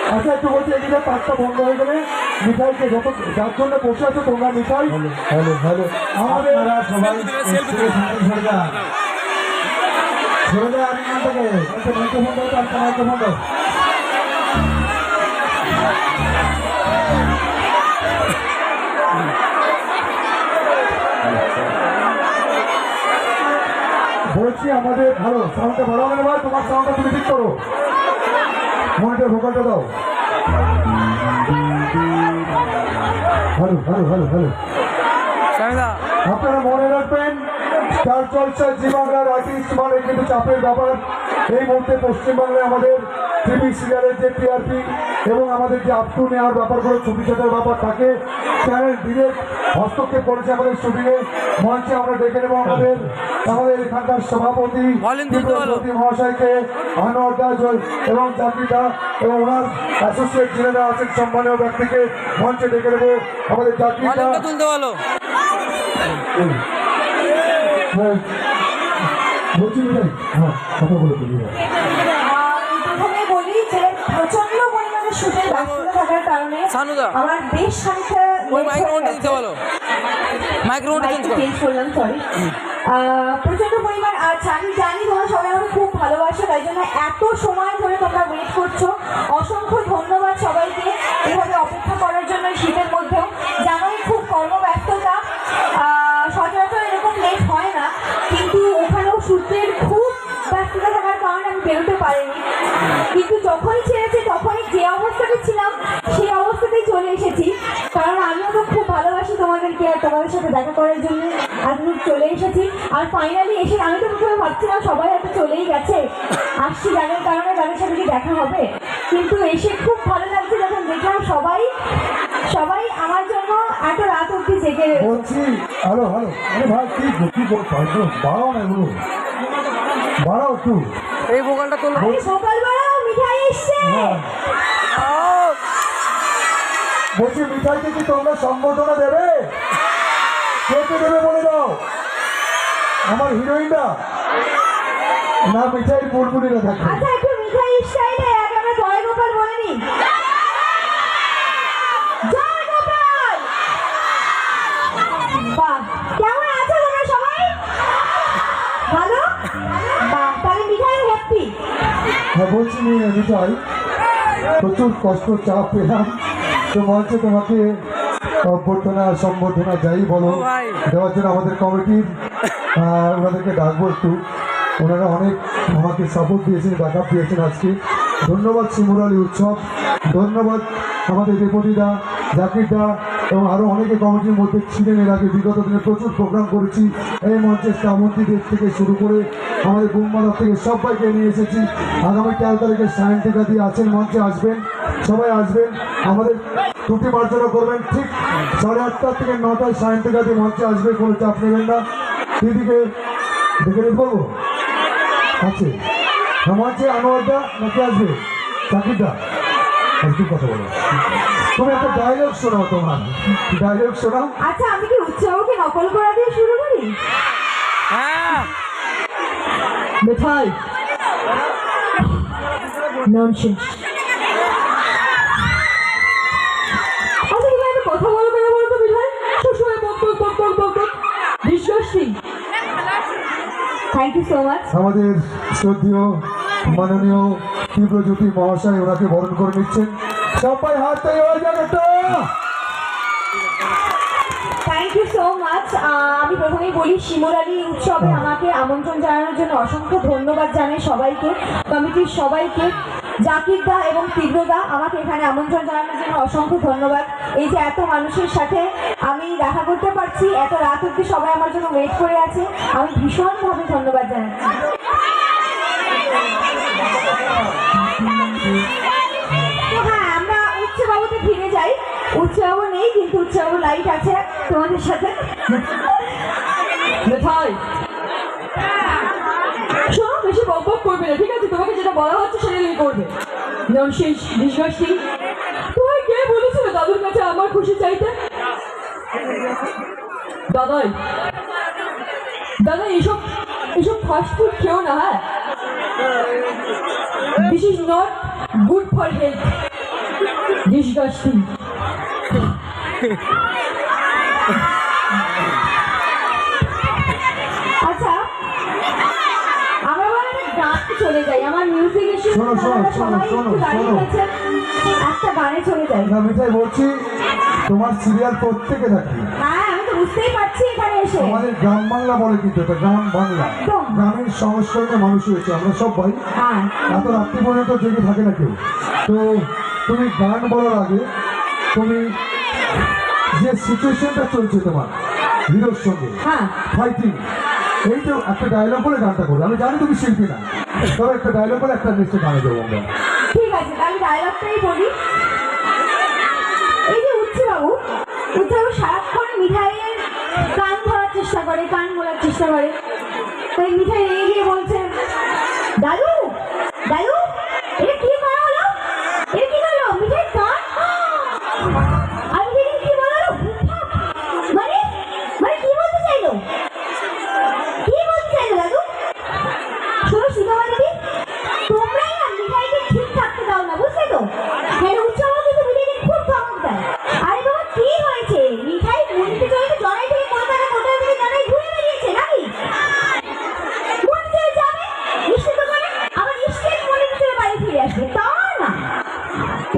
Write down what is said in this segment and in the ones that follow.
আচ্ছা একটু বলছি এদিকে পাঁচটা বন্ধ হয়ে গেলে মিঠাইকে যত যার জন্য বসে আছো তোমরা মিঠাই হ্যালো হ্যালো আমাদের সবাই ছেড়ে দেয় আমি থেকে মাইক্রোফোন দাও তার মাইক্রোফোন দাও বলছি আমাদের ভালো সাউন্ডটা ভালো হবে না ভাই তোমার সাউন্ডটা তুমি ঠিক করো মনিটর ভোকালটা দাও ভালো ভালো ভালো ভালো আপনারা মনে রাখবেন স্টার জলসা জি বাংলার আর্টিস্ট মানে কিন্তু চাপের ব্যাপার এই মুহূর্তে পশ্চিমবাংলায় আমাদের টিভি সিরিয়ালের যে টিআরপি এবং আমাদের যে আপটু নেওয়ার ব্যাপারগুলো ছবি ছাটার ব্যাপার থাকে চ্যানেল ডিরেক্ট হস্তক্ষেপ করেছে আমাদের শুটিংয়ে মঞ্চে আমরা ডেকে নেব আমাদের এখানকার সভাপতি মহাশয়কে আনোয়ার দাস এবং জাকিদা এবং ওনার অ্যাসোসিয়েট যিনারা আছেন সম্মানীয় ব্যক্তিকে মঞ্চে ডেকে নেব আমাদের জাকিদা বলছি হ্যাঁ কথা বলে প্রথমে বলি যে প্রচন্ড পরিমাণে শুটের ব্যস্ততা থাকার কারণে আমার বেশ খানিকটা প্রচন্ড পরিমাণ আমি জানি তোমরা সবাই আমাকে খুব ভালোবাসো তাই জন্য এত সময় ধরে তোমরা ওয়েট করছো অসংখ্য ধন্যবাদ সবাইকে এভাবে অপেক্ষা করার জন্য শীতের মধ্যেও জানোই খুব কর্মব্যস্ততা সচরাচর এরকম লেট হয় না কিন্তু ওখানেও সূত্রের খুব ব্যস্ততা থাকার কারণে আমি বেরোতে পারিনি কিন্তু যখনই ছেড়েছি তখনই যে অবস্থাতে ছিলাম সেই অবস্থাতেই চলে এসেছি কারণ আমিও তো খুব ভালোবাসি তোমাদেরকে আর তোমাদের সাথে দেখা করার জন্য আজকে চলে এসেছি আর ফাইনালি এসে আমি তো প্রথমে ভাবছিলাম সবাই হয়তো চলেই গেছে আসছি যাদের কারণে তাদের সাথে কি দেখা হবে কিন্তু এসে খুব ভালো লাগছে যখন দেখলাম সবাই সবাই আমার জন্য এত রাত অব্দি জেগে বলছি হ্যালো হ্যালো আরে ভাই কি বাড়াও না এগুলো বাড়াও একটু এই ভোকালটা তো ভোকাল বাড়াও মিঠাই এসছে বলছি মিঠাইকে কি তোমরা সম্বোধনা দেবে কে দেবে বলে দাও আমার হিরোইনটা না মিঠাই বুড়বুড়িরা থাকে আচ্ছা একটু মিঠাই স্টাইলে আমরা জয় গোপাল বলে নিই জয় গোপাল বাহ কেমন আছো তোমরা সবাই ভালো বাহ তাহলে মিঠাই হ্যাপি হ্যাঁ বলছি মিঠাই প্রচুর কষ্ট চাপ পেলাম তো মঞ্চে তোমাকে অভ্যর্থনা সম্বর্ধনা যাই বলো দেওয়ার জন্য আমাদের কমিটির ওনাদেরকে ডাকবো একটু ওনারা অনেক আমাকে সাপোর্ট দিয়েছেন ব্যাকআপ দিয়েছেন আজকে ধন্যবাদ শিমুরালী উৎসব ধন্যবাদ আমাদের ডেপুটিদা জাকিরদা এবং আরও অনেকে কমিটির মধ্যে ছিলেন এর আগে বিগত দিনে প্রচুর প্রোগ্রাম করেছি এই মঞ্চে শ্রাবন্তী দেব থেকে শুরু করে আমাদের বুম্বাদা থেকে সবাইকে নিয়ে এসেছি আগামী 13 তারিখে সায়ন্তিকা দিয়ে আছেন মঞ্চে আসবেন সবাই আসবেন আমাদের ত্রুটি মার্জনা করবেন ঠিক 8:30 থেকে 9টায় সায়ন্তিকা দিয়ে মঞ্চে আসবে কোনো চাপ নেবেন না দিদিকে দেখে নিয়ে বলবো আছে মঞ্চে আনোয়ারদা নাকি আসবে চাকরিটা একটু কথা বলো তুমি একটা ডায়লগ শোনাও তোমার ডায়লগ শোনাও আচ্ছা আমি কি উৎসবকে নকল করা দিয়ে শুরু করি হ্যাঁ মিঠাই ননসেন্স আচ্ছা তুমি একটা কথা বলো কেন বলো তো মিঠাই সবসময় বক ডিসকাস্টিং থ্যাংক ইউ সো মাচ আমাদের শ্রদ্ধেয় মাননীয় তীব্রজ্যোতি মহাশয় ওনাকে বরণ করে নিচ্ছেন সবাই হাত তালি হয়ে যাবে তো থ্যাংক ইউ সো মাচ আমি প্রথমেই বলি শিমুরালী উৎসবে আমাকে আমন্ত্রণ জানানোর জন্য অসংখ্য ধন্যবাদ জানাই সবাইকে কমিটির সবাইকে জাকিরদা এবং তীব্রদা আমাকে এখানে আমন্ত্রণ জানানোর জন্য অসংখ্য ধন্যবাদ এই যে এত মানুষের সাথে আমি দেখা করতে পারছি এত রাত অব্দি সবাই আমার জন্য ওয়েট করে আছে আমি ভীষণভাবে ধন্যবাদ জানাচ্ছি হ্যাঁ আমরা উৎসবাবুতে ফিরে যাই উৎসবাবু নেই কিন্তু উৎসবাবু লাইট আছে তোমাদের সাথে মিঠাই শোনো বেশি বক বক করবে না ঠিক আছে তোমাকে যেটা বলা হচ্ছে সেটা তুমি করবে ননসেন্স ডিসগাস্টিং তোমায় কে বলেছিল দাদুর কাছে আমার খুশি চাইতে দাদাই দাদা এইসব ফাস্ট ফুড খেও না, হ্যাঁ? This is not good for health, disgusting. আচ্ছা, আমরা বলে গান চলে যাই, আমার মিউজিক এসে শোনো, শোনো, শোনো, শোনো, শোনো। একটা গানে চলে যাই। না মিঠাই বলছি, তোমার সিরিয়াল প্রত্যেকে দেখি। হ্যাঁ, আমি তো বুঝতেই পারছি এখানে এসে। আমাদের গ্রাম বাংলা বলে কিন্তু এটা গ্রাম বাংলা, একদম। গ্রামের সংস্করণে মানুষ হয়েছে আমরা সবাই। হ্যাঁ, এত রাত্রি পর্যন্ত জেগে থাকে না কেউ। তো তুমি গান বলার আগে তুমি যে সিচুয়েশনটা চলছে তোমার হিরোর সঙ্গে হ্যাঁ, ফাইটিং, এই তো একটা ডায়লগ বলে গানটা করবে। আমি জানি তুমি শিল্পী না, তবে একটা ডায়লগ বলে একটা নিশ্চয় গানে দেবো আমরা। ঠিক আছে, তাহলে ডায়লগটাই বলি। এই যে উচ্চবাবু সারাক্ষণ মিঠাইয়ের কান ধরার চেষ্টা করে, কান বলার চেষ্টা করে। তাই মিঠাই রেগে গিয়ে বলছে, দাদু দাদু, এটা কি করা হলো? এটা কি করলো? মিঠাই কান, আমি দেখি কি বললো, মানে মানে কি বলতে চাইলো? কি বলতে চাইলো দাদু? শোনো সুধা দিদি, তোমরাই না মিঠাইকে ঠিক থাকতে দাও না, বুঝলে তো? হ্যাঁ, উচ্চবাবু কিন্তু মিঠাইকে খুব ধমক দেয়। আরে বাবা, কি হয়েছে? মিঠাই মন্দিরে চলে জনাই থেকে কলকাতা, কোথায় থেকে জনাই ঘুরে বেরিয়েছে নাকি? মন্দিরে যাবে নিশ্চিত করে, আবার নিশ্চিত মন্দিরে চলে বাড়ি ফিরে আসবে, তা না।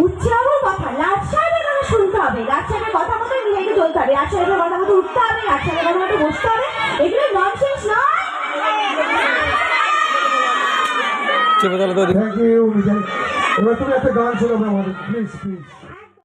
উচ্চবাবুর কথা, লাট সাহেবের কথা শুনতে হবে, লাট সাহেবের কথা মতো মিঠাইকে চলতে হবে, লাট সাহেবের কথা মতো উঠতে হবে, লাট সাহেবের কথা মতো বসতে হবে। এগুলো ননসেন্স নয়। চেপে তাহলে তো থ্যাংক ইউ মিঠাই। এবার তুমি একটা গান শোনাবে আমাদের, প্লিজ প্লিজ।